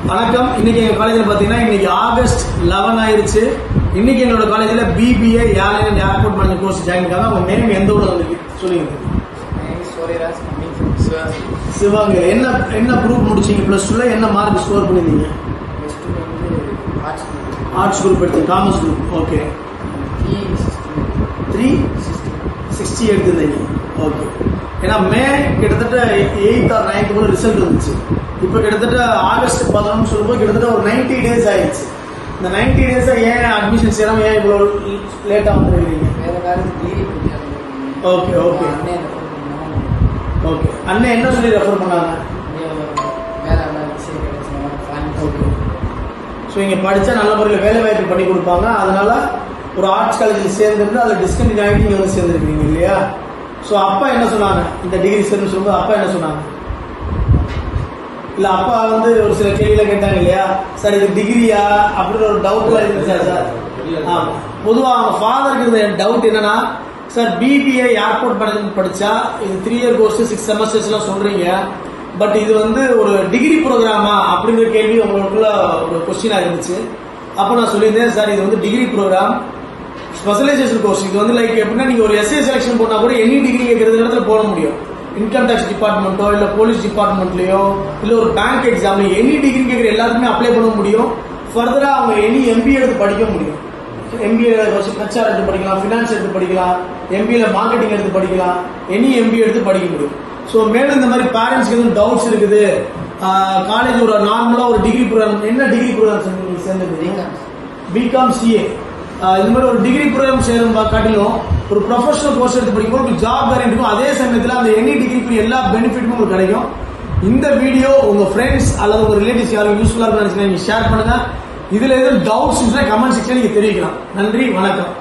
வணக்கம். இன்னைக்கு எங்க காலேஜ்ல பாத்தீங்கன்னா இன்னைக்கு ஆகஸ்ட் 11 ஆயிருச்சு. இன்னைக்கு எங்களோட காலேஜ்ல BBA airline and airport management course join பண்ணாங்க. உங்க நேம் எந்த ஊர்ல வந்து சொல்லுங்க. சிவாங்க. என்ன குரூப் முடிச்சீங்க? +2ல என்ன மார்க் ஸ்கோர் பண்ணிருந்தீங்க? ஆர்ட்ஸ் குரூப் எடுத்து காமர்ஸ் குரூப். ஓகே. 360 எடுத்திருந்தீங்க. ஓகே. ஏன்னா மே கிட்டத்தட்ட 8th or 9th கூட ரிசல்ட் வந்துச்சு. இப்போ கிட்டத்தட்ட ஆகஸ்ட் 11 சொல்லும்போது கிட்டத்தட்ட ஒரு 90 days ஆயிடுச்சு. இந்த 90 days ஏன் அட்மிஷன் சேராம ஏன் இவ்வளோ லேட்டா வந்துருக்கீங்க? Okay okay okay. அண்ணன் என்ன சொல்லி ரெஃபர் பண்ணாங்க? ஓகே. ஸோ இங்கே படித்தா நல்ல முறையில் வேலை வாய்ப்பு பண்ணி கொடுப்பாங்க. அதனால ஒரு ஆர்ட்ஸ் காலேஜில் சேர்ந்துருந்து அதில் டிஸ்கண்டினியூ ஆகிட்டு நீங்கள் வந்து சேர்ந்துருக்கீங்க இல்லையா? ஸோ அப்பா என்ன சொன்னாங்க? இந்த டிகிரி சேர்ந்து சொல்லும்போது அப்பா என்ன சொன்னாங்க? இல்ல அப்பா வந்து ஒரு சில கேள்வியில கேட்டாங்க இல்லையா, சார் இது டிகிரியா அப்படின்னு ஒரு டவுட்ல இருந்துச்சா சார்? பொதுவா அவங்க ஃபாதருக்கு இருந்த டவுட் என்னன்னா, சார் BBA ஏர்போர்ட் மேனேஜ்மெண்ட் படிச்சா இது 3 year கோர்ஸ் 6 semesters எல்லாம் சொல்றீங்க, பட் இது வந்து ஒரு டிகிரி ப்ரோக்ராமா அப்படிங்கிற கேள்வி உங்களுக்குள்ள ஒரு கொஸ்டினா இருந்துச்சு. அப்ப நான் சொல்லியிருந்தேன், சார் இது வந்து டிகிரி ப்ரோக்ராம், ஸ்பெஷலைசேஷன் கோர்ஸ். இது வந்து லைக் எப்படின்னா நீங்க ஒரு SA செலக்ஷன் போனா கூட எனி டிகிரி கேட்கறது இடத்துல போட முடியும். இன்கம் டேக்ஸ் டிபார்ட்மெண்ட்டோ இல்ல போலீஸ் டிபார்ட்மெண்ட்லயோ இல்ல ஒரு பேங்க் எக்ஸாம்ல எனி டிகிரி கேட்கிற எல்லாத்துக்குமே அப்ளை பண்ண முடியும். ஃபர்தரா அவங்க எனி MBA எடுத்து படிக்க முடியும். MBA HR எடுத்து படிக்கலாம், ஃபினான்ஸ் எடுத்து படிக்கலாம், MBA மார்க்கெட்டிங் எடுத்து படிக்கலாம், எனி MBA எடுத்து படிக்க முடியும். ஸோ மேலும் இந்த மாதிரி பேரண்ட்ஸ்க்கு எதுவும் டவுட்ஸ் இருக்குது, காலேஜ் ஒரு நார்மலா ஒரு டிகிரி ப்ரோக்ராம், என்ன டிகிரி ப்ரோக்ராம் சேர்ந்துருக்கீங்க? BCom CA. இந்த மாதிரி ஒரு டிகிரி ப்ரோக்ராம் சேரும் காட்டிலும் ஒரு ப்ரொஃபஷனல் கோர்ஸ் எடுத்து படிக்கும்போது உங்களுக்கு ஜாப் கேரண்டி இருக்கும். அதே சமயத்தில் அந்த எனி டிகிரிக்கு எல்லா பெனிஃபிட்டும் உங்களுக்கு கிடைக்கும். இந்த வீடியோ உங்க ஃப்ரெண்ட்ஸ் அல்லது உங்க ரிலேட்டிவ்ஸ் யாரும் யூஸ்ஃபுல்லா இருக்குன்னு நீங்க ஷேர் பண்ணுங்க. இதுல எதுவும் டவுட்ஸ் கமெண்ட் செக்ஷன் நீங்க தெரிவிக்கலாம். நன்றி, வணக்கம்.